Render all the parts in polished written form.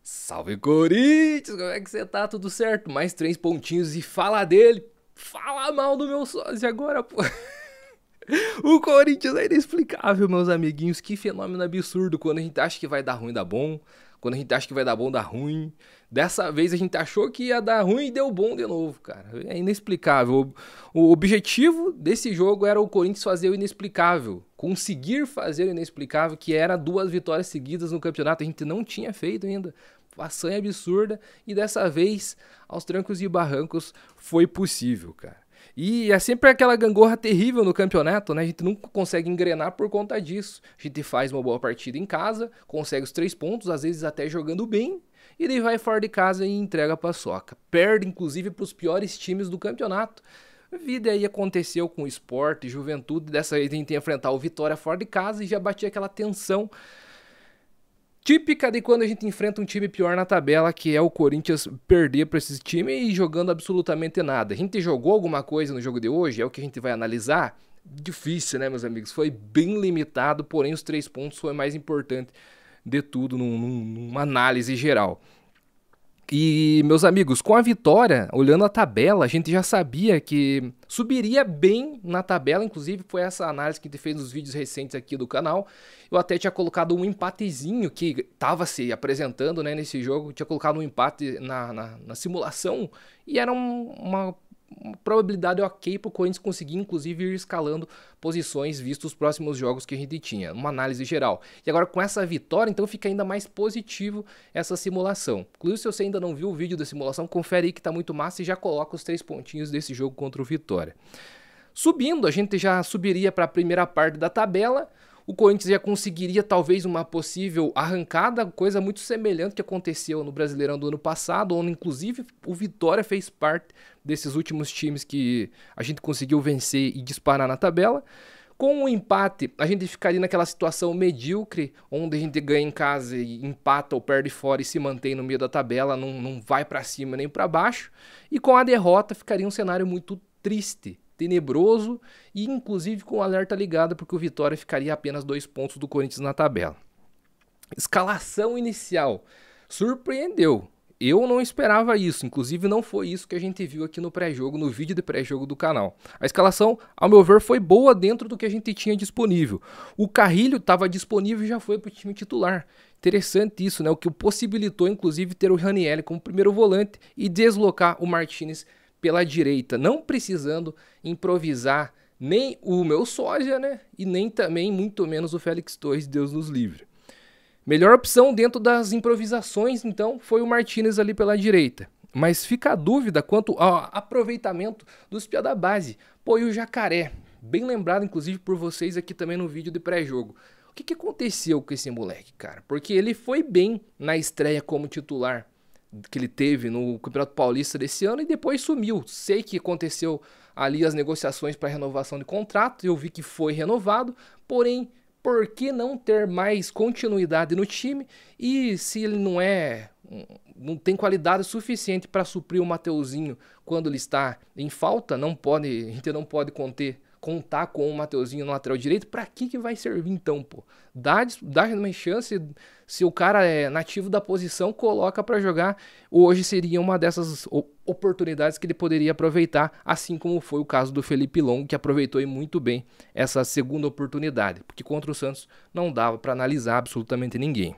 Salve Corinthians, como é que você tá? Tudo certo? Mais 3 pontinhos e fala dele. Fala mal do meu sócio agora, pô. O Corinthians é inexplicável, meus amiguinhos. Que fenômeno absurdo. Quando a gente acha que vai dar ruim, dá bom. Quando a gente acha que vai dar bom, dá ruim. Dessa vez a gente achou que ia dar ruim e deu bom de novo, cara. É inexplicável. O objetivo desse jogo era o Corinthians fazer o inexplicável. Conseguir fazer o inexplicável, que era 2 vitórias seguidas no campeonato. A gente não tinha feito ainda. Façanha absurda. E dessa vez, aos trancos e barrancos, foi possível, cara. E é sempre aquela gangorra terrível no campeonato, né? A gente nunca consegue engrenar por conta disso. A gente faz uma boa partida em casa, consegue os 3 pontos, às vezes até jogando bem, e daí vai fora de casa e entrega a paçoca. Perde, inclusive, para os piores times do campeonato. A vida aí aconteceu com o Sport, Juventude, dessa vez a gente ia enfrentar o Vitória fora de casa e já batia aquela tensão típica de quando a gente enfrenta um time pior na tabela, que é o Corinthians perder para esse time e jogando absolutamente nada. A gente jogou alguma coisa no jogo de hoje? É o que a gente vai analisar? Difícil, né, meus amigos? Foi bem limitado, porém os 3 pontos foi mais importante de tudo numa análise geral. E, meus amigos, com a vitória, olhando a tabela, a gente já sabia que subiria bem na tabela, inclusive foi essa análise que a gente fez nos vídeos recentes aqui do canal. Eu até tinha colocado um empatezinho que estava se apresentando, né, nesse jogo, tinha colocado um empate na simulação e era uma probabilidade ok para o Corinthians conseguir, inclusive, ir escalando posições visto os próximos jogos que a gente tinha, uma análise geral. E agora com essa vitória, então fica ainda mais positivo essa simulação. Inclusive, se você ainda não viu o vídeo da simulação, confere aí que tá muito massa e já coloca os 3 pontinhos desse jogo contra o Vitória. Subindo, a gente já subiria para a primeira parte da tabela. O Corinthians já conseguiria talvez uma possível arrancada, coisa muito semelhante que aconteceu no Brasileirão do ano passado, onde inclusive o Vitória fez parte desses últimos times que a gente conseguiu vencer e disparar na tabela. Com o empate, a gente ficaria naquela situação medíocre, onde a gente ganha em casa e empata ou perde fora e se mantém no meio da tabela, não vai para cima nem para baixo. E com a derrota ficaria um cenário muito triste, tenebroso e inclusive com o alerta ligado porque o Vitória ficaria a apenas 2 pontos do Corinthians na tabela. Escalação inicial surpreendeu. Eu não esperava isso, inclusive não foi isso que a gente viu aqui no pré-jogo, no vídeo de pré-jogo do canal. A escalação, ao meu ver, foi boa dentro do que a gente tinha disponível. O Carrilho estava disponível e já foi para o time titular. Interessante isso, né? O que possibilitou, inclusive, ter o Ranieri como primeiro volante e deslocar o Martinez pela direita, não precisando improvisar nem o meu sósia, né? E nem também, muito menos, o Félix Torres, Deus nos livre. Melhor opção dentro das improvisações, então, foi o Martinez ali pela direita. Mas fica a dúvida quanto ao aproveitamento dos piá da base. Pô, e o Jacaré, bem lembrado, inclusive, por vocês aqui também no vídeo de pré-jogo. O que aconteceu com esse moleque, cara? Porque ele foi bem na estreia como titular que ele teve no Campeonato Paulista desse ano e depois sumiu. Sei que aconteceu ali as negociações para renovação de contrato, eu vi que foi renovado, porém, por que não ter mais continuidade no time? E se ele não tem qualidade suficiente para suprir o Mateuzinho quando ele está em falta, a gente não pode contar com o Mateuzinho no lateral direito, pra que vai servir então, pô? Dá uma chance, se o cara é nativo da posição, coloca pra jogar. Hoje seria uma dessas oportunidades que ele poderia aproveitar, assim como foi o caso do Felipe Longo, que aproveitou muito bem essa segunda oportunidade, porque contra o Santos não dava pra analisar absolutamente ninguém.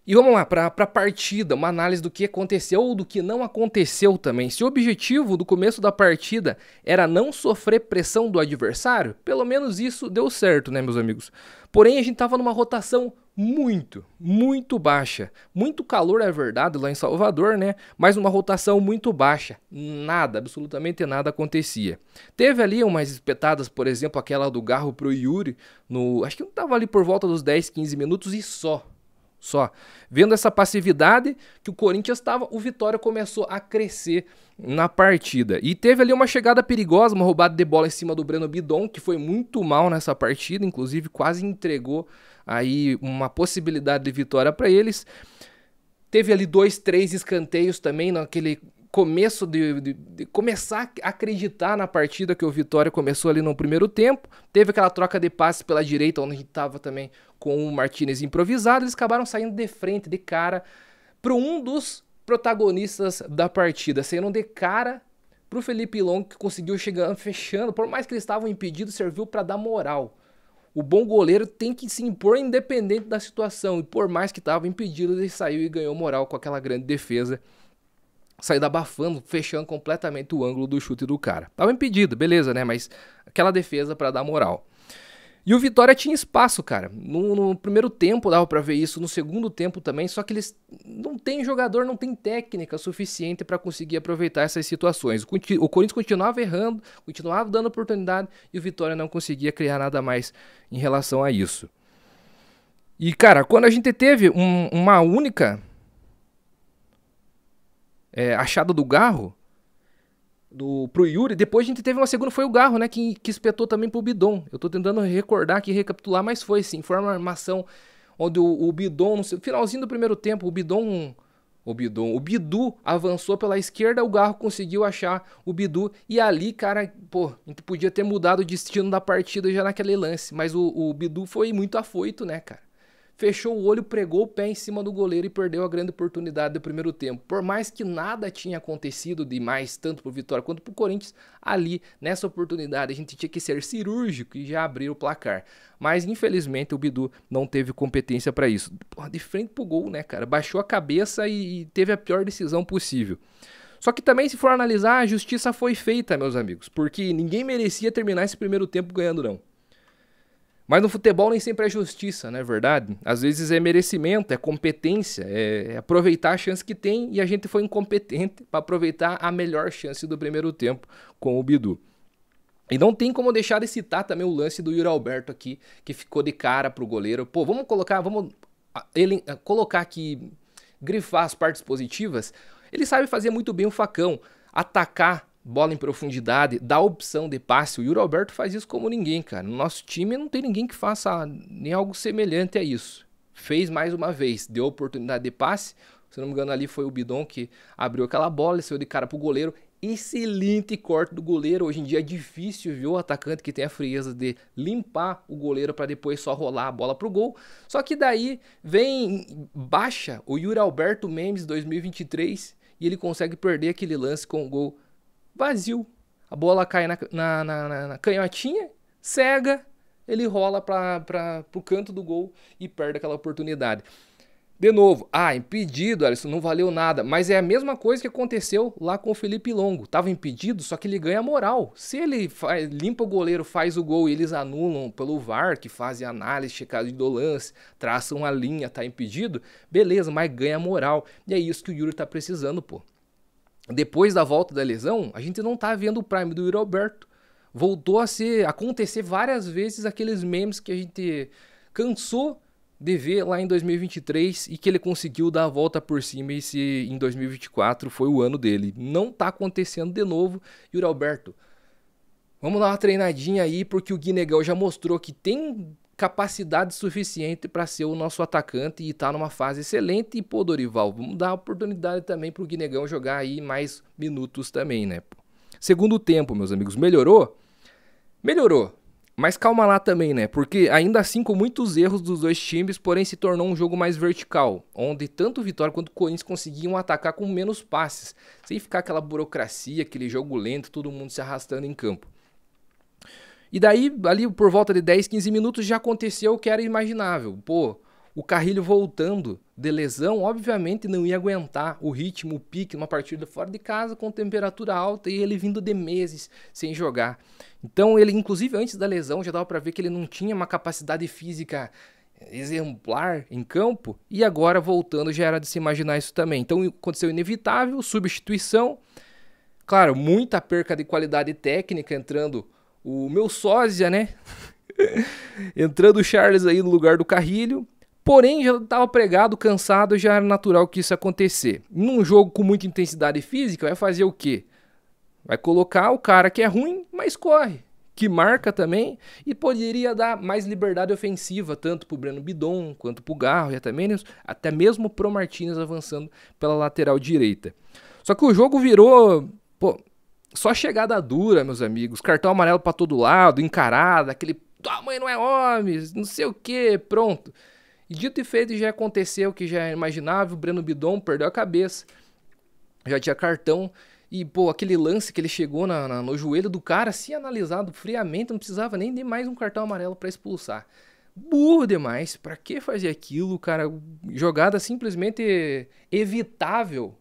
E vamos lá, para a partida, uma análise do que aconteceu ou do que não aconteceu também. Se o objetivo do começo da partida era não sofrer pressão do adversário, pelo menos isso deu certo, né, meus amigos? Porém, a gente estava numa rotação muito baixa. Muito calor, é verdade, lá em Salvador, né? Mas uma rotação muito baixa. Nada, absolutamente nada acontecia. Teve ali umas espetadas, por exemplo, aquela do Garro pro Yuri, acho que não estava ali por volta dos 10, 15 minutos e só. Vendo essa passividade que o Corinthians estava, o Vitória começou a crescer na partida. E teve ali uma chegada perigosa, uma roubada de bola em cima do Breno Bidon, que foi muito mal nessa partida, inclusive quase entregou aí uma possibilidade de vitória para eles. Teve ali 2, 3 escanteios também naquele começo de começar a acreditar na partida, que o Vitória começou ali no primeiro tempo. Teve aquela troca de passes pela direita, onde a gente tava também com o Martinez improvisado. Eles acabaram saindo de frente, de cara, para um dos protagonistas da partida, saindo de cara pro Felipe Longo, que conseguiu chegar fechando. Por mais que eles estavam impedidos, serviu para dar moral. O bom goleiro tem que se impor independente da situação. E por mais que estava impedido, ele saiu e ganhou moral com aquela grande defesa. Saiu abafando, fechando completamente o ângulo do chute do cara. Tava impedido, beleza, né? Mas aquela defesa para dar moral. E o Vitória tinha espaço, cara. No primeiro tempo dava pra ver isso, no segundo tempo também, só que eles não tem jogador, não tem técnica suficiente para conseguir aproveitar essas situações. O Corinthians continuava errando, continuava dando oportunidade e o Vitória não conseguia criar nada mais em relação a isso. E, cara, quando a gente teve uma única achada do Garro, pro Yuri, depois a gente teve uma segunda, foi o Garro, né, que espetou também pro Bidon. Eu tô tentando recordar aqui, recapitular, mas foi sim, foi uma armação onde o Bidon, no finalzinho do primeiro tempo, o Bidu avançou pela esquerda, o Garro conseguiu achar o Bidu, e ali, cara, pô, a gente podia ter mudado o destino da partida já naquele lance, mas o Bidu foi muito afoito, né, cara? Fechou o olho, pregou o pé em cima do goleiro e perdeu a grande oportunidade do primeiro tempo. Por mais que nada tinha acontecido demais, tanto pro Vitória quanto pro Corinthians, ali, nessa oportunidade, a gente tinha que ser cirúrgico e já abrir o placar. Mas, infelizmente, o Bidu não teve competência para isso. Porra, de frente pro gol, né, cara? Baixou a cabeça e teve a pior decisão possível. Só que também, se for analisar, a justiça foi feita, meus amigos, porque ninguém merecia terminar esse primeiro tempo ganhando, não. Mas no futebol nem sempre é justiça, não é verdade? Às vezes é merecimento, é competência, é aproveitar a chance que tem, e a gente foi incompetente para aproveitar a melhor chance do primeiro tempo com o Bidu. E não tem como deixar de citar também o lance do Yuri Alberto aqui, que ficou de cara pro goleiro. Pô, vamos colocar aqui, grifar as partes positivas. Ele sabe fazer muito bem o facão, atacar bola em profundidade, dá opção de passe. O Yuri Alberto faz isso como ninguém, cara. No nosso time não tem ninguém que faça nem algo semelhante a isso. Fez mais uma vez, deu oportunidade de passe. Se não me engano, ali foi o Bidon que abriu aquela bola, saiu de cara pro goleiro. Excelente corte do goleiro. Hoje em dia é difícil ver o atacante que tem a frieza de limpar o goleiro para depois só rolar a bola pro gol. Só que daí baixa o Yuri Alberto Memes 2023 e ele consegue perder aquele lance com o gol vazio. A bola cai na canhotinha, cega, ele rola pro canto do gol e perde aquela oportunidade. De novo, impedido, Alisson, não valeu nada, mas é a mesma coisa que aconteceu lá com o Felipe Longo. Tava impedido, só que ele ganha moral. Se ele limpa o goleiro, faz o gol e eles anulam pelo VAR, que fazem análise, checagem do lance, traçam a linha, tá impedido, beleza, mas ganha moral. E é isso que o Yuri tá precisando, pô. Depois da volta da lesão, a gente não tá vendo o prime do Yuri Alberto. Voltou a acontecer várias vezes aqueles memes que a gente cansou de ver lá em 2023 e que ele conseguiu dar a volta por cima, e se em 2024 foi o ano dele. Não tá acontecendo de novo. Yuri Alberto, vamos dar uma treinadinha aí, porque o Guinegão já mostrou que tem capacidade suficiente para ser o nosso atacante e tá numa fase excelente. E pô, Dorival, vamos dar a oportunidade também pro Guinegão jogar aí mais minutos também, né? Segundo tempo, meus amigos, melhorou? Melhorou, mas calma lá também, né? Porque ainda assim, com muitos erros dos dois times, porém se tornou um jogo mais vertical, onde tanto o Vitória quanto o Corinthians conseguiam atacar com menos passes, sem ficar aquela burocracia, aquele jogo lento, todo mundo se arrastando em campo. E daí, ali por volta de 10, 15 minutos, já aconteceu o que era imaginável. Pô, o Carrilho voltando de lesão, obviamente não ia aguentar o ritmo, o pique, uma partida fora de casa com temperatura alta e ele vindo de meses sem jogar. Então ele, inclusive antes da lesão, já dava para ver que ele não tinha uma capacidade física exemplar em campo, e agora voltando já era de se imaginar isso também. Então aconteceu inevitável, substituição, claro, muita perca de qualidade técnica, entrando o meu sósia, né? Entrando o Charles aí no lugar do Carrilho. Porém, já estava pregado, cansado, já era natural que isso acontecer. Num jogo com muita intensidade física, vai fazer o quê? Vai colocar o cara que é ruim, mas corre. que marca também, e poderia dar mais liberdade ofensiva, tanto pro Breno Bidon, quanto pro Garro, e até mesmo pro Martínez avançando pela lateral direita. Só que o jogo virou, pô, só chegada dura, meus amigos, cartão amarelo pra todo lado, encarada, aquele, tua mãe não é homem, não sei o que, pronto. E dito e feito, já aconteceu o que já é imaginável, o Breno Bidon perdeu a cabeça, já tinha cartão. E, pô, aquele lance que ele chegou no joelho do cara, se analisado friamente, não precisava nem de mais um cartão amarelo pra expulsar. Burro demais, pra que fazer aquilo, cara? Jogada simplesmente evitável,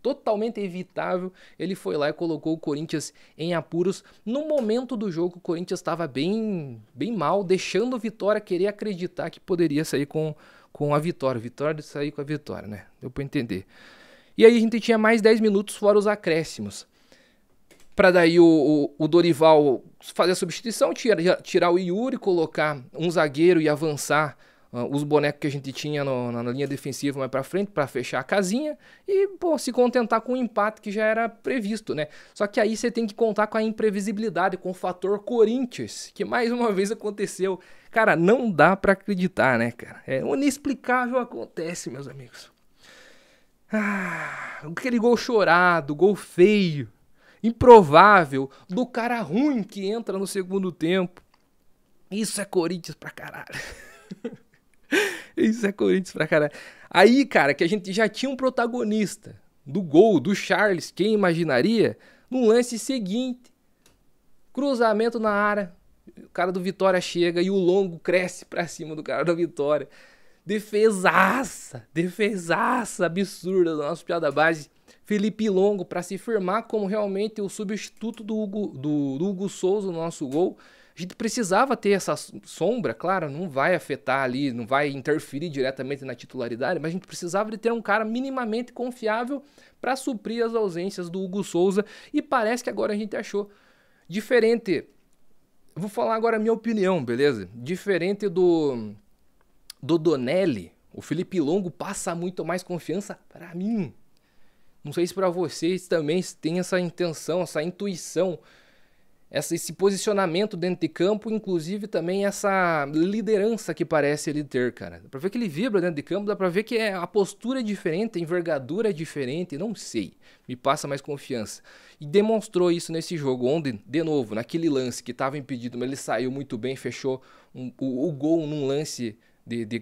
totalmente evitável. Ele foi lá e colocou o Corinthians em apuros. No momento do jogo, o Corinthians estava bem mal, deixando o Vitória querer acreditar que poderia sair com a vitória. Vitória de sair com a vitória, né? Deu pra entender. E aí a gente tinha mais 10 minutos fora os acréscimos. Pra daí o Dorival fazer a substituição, tirar o Yuri, colocar um zagueiro e avançar os bonecos que a gente tinha na linha defensiva mais pra frente, pra fechar a casinha. E, pô, se contentar com o empate que já era previsto, né? Só que aí você tem que contar com a imprevisibilidade, com o fator Corinthians, que mais uma vez aconteceu. Cara, não dá pra acreditar, né, cara? É inexplicável, acontece, meus amigos. Aquele gol chorado, gol feio, improvável, do cara ruim que entra no segundo tempo. Isso é Corinthians pra caralho. Isso é Corinthians pra caralho. Aí, cara, que a gente já tinha um protagonista do gol, do Charles, quem imaginaria? No lance seguinte, cruzamento na área, o cara do Vitória chega e o longo cresce pra cima do cara da Vitória. Defesaça absurda do nosso piada base, Felipe Longo, para se firmar como realmente o substituto do Hugo Souza no nosso gol. A gente precisava ter essa sombra, claro, não vai afetar ali, não vai interferir diretamente na titularidade, mas a gente precisava de ter um cara minimamente confiável para suprir as ausências do Hugo Souza, e parece que agora a gente achou. Diferente, vou falar agora a minha opinião, beleza? Diferente do Donelli, o Felipe Longo passa muito mais confiança pra mim. Não sei se pra vocês também tem essa intenção, essa intuição, esse posicionamento dentro de campo, inclusive também essa liderança que parece ele ter, cara. Dá pra ver que ele vibra dentro de campo, dá pra ver que a postura é diferente, a envergadura é diferente, não sei. Me passa mais confiança. E demonstrou isso nesse jogo, onde, de novo, naquele lance que estava impedido, mas ele saiu muito bem, fechou o gol num lance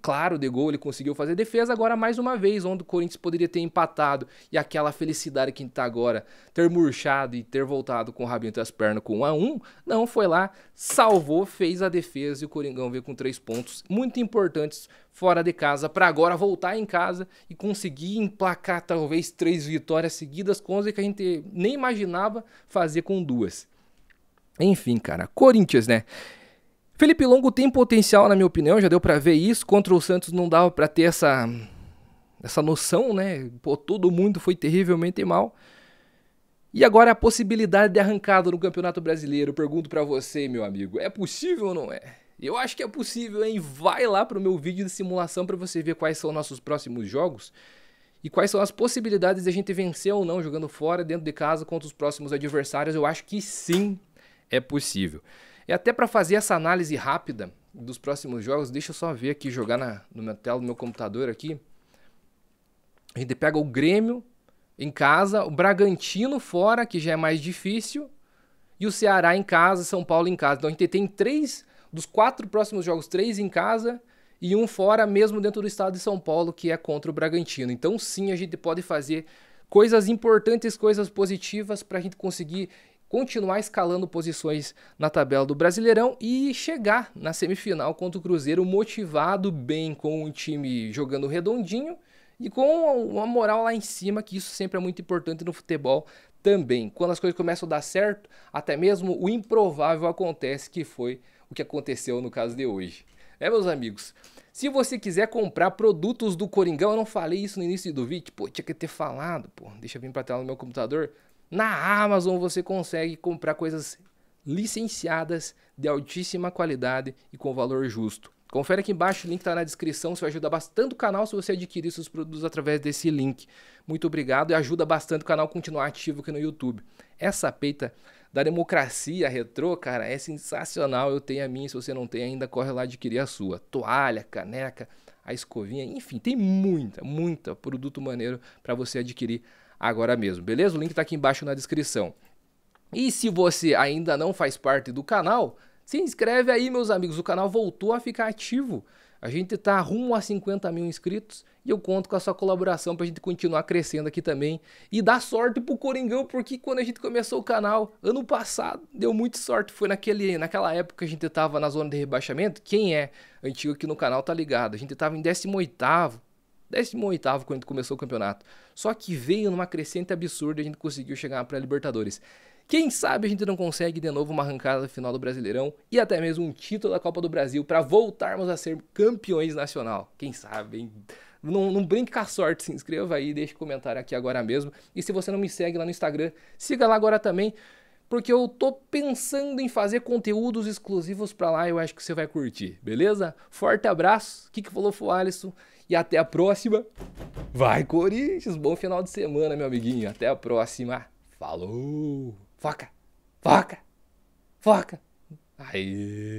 claro de gol, ele conseguiu fazer defesa. Agora mais uma vez, onde o Corinthians poderia ter empatado, e aquela felicidade que tá agora, ter murchado e ter voltado com o rabinho entre as pernas com 1-1, não, foi lá, salvou, fez a defesa, e o Coringão veio com 3 pontos muito importantes fora de casa, para agora voltar em casa e conseguir emplacar talvez 3 vitórias seguidas, coisa que a gente nem imaginava fazer com 2. Enfim, cara, Corinthians, né? Felipe Longo tem potencial, na minha opinião, já deu pra ver isso. Contra o Santos não dava pra ter essa noção, né? Pô, todo mundo foi terrivelmente mal. E agora a possibilidade de arrancada no Campeonato Brasileiro. Eu pergunto pra você, meu amigo, é possível ou não é? Eu acho que é possível, hein? Vai lá pro meu vídeo de simulação pra você ver quais são nossos próximos jogos e quais são as possibilidades de a gente vencer ou não jogando fora, dentro de casa, contra os próximos adversários. Eu acho que sim, é possível. E até para fazer essa análise rápida dos próximos jogos, deixa eu só ver aqui, jogar na minha tela do meu computador aqui. A gente pega o Grêmio em casa, o Bragantino fora, que já é mais difícil, e o Ceará em casa, São Paulo em casa. Então a gente tem 3 dos 4 próximos jogos, 3 em casa e 1 fora, mesmo dentro do estado de São Paulo, que é contra o Bragantino. Então sim, a gente pode fazer coisas importantes, coisas positivas para a gente conseguir continuar escalando posições na tabela do Brasileirão e chegar na semifinal contra o Cruzeiro motivado, bem, com o time jogando redondinho e com uma moral lá em cima, que isso sempre é muito importante no futebol também. Quando as coisas começam a dar certo, até mesmo o improvável acontece, que foi o que aconteceu no caso de hoje. Meus amigos, se você quiser comprar produtos do Coringão, eu não falei isso no início do vídeo, pô, tinha que ter falado, pô, deixa eu vir pra tela no meu computador. Na Amazon você consegue comprar coisas licenciadas de altíssima qualidade e com valor justo. Confere aqui embaixo, o link tá na descrição, isso vai ajudar bastante o canal se você adquirir seus produtos através desse link. Muito obrigado e ajuda bastante o canal a continuar ativo aqui no YouTube. Essa peita da democracia retrô, cara, é sensacional. Eu tenho a minha, se você não tem ainda, corre lá adquirir a sua. Toalha, caneca, a escovinha, enfim, tem muita produto maneiro para você adquirir agora mesmo, beleza? O link tá aqui embaixo na descrição. E se você ainda não faz parte do canal, se inscreve aí, meus amigos, o canal voltou a ficar ativo. A gente tá rumo a 50 mil inscritos e eu conto com a sua colaboração pra gente continuar crescendo aqui também. E dar sorte pro Coringão, porque quando a gente começou o canal, ano passado, deu muito sorte. Foi naquela época que a gente tava na zona de rebaixamento. Quem é antigo aqui no canal tá ligado. A gente tava em 18º quando a gente começou o campeonato. Só que veio numa crescente absurda e a gente conseguiu chegar pra Libertadores. Quem sabe a gente não consegue de novo uma arrancada final do Brasileirão e até mesmo um título da Copa do Brasil para voltarmos a ser campeões nacional. Quem sabe, hein? Não brinque com a sorte, se inscreva aí, deixe comentário aqui agora mesmo. E se você não me segue lá no Instagram, siga lá agora também, porque eu tô pensando em fazer conteúdos exclusivos para lá e eu acho que você vai curtir, beleza? Forte abraço, aqui que falou foi o Alisson e até a próxima. Vai, Corinthians! Bom final de semana, meu amiguinho. Até a próxima. Falou! Foca! Foca! Foca! Aí!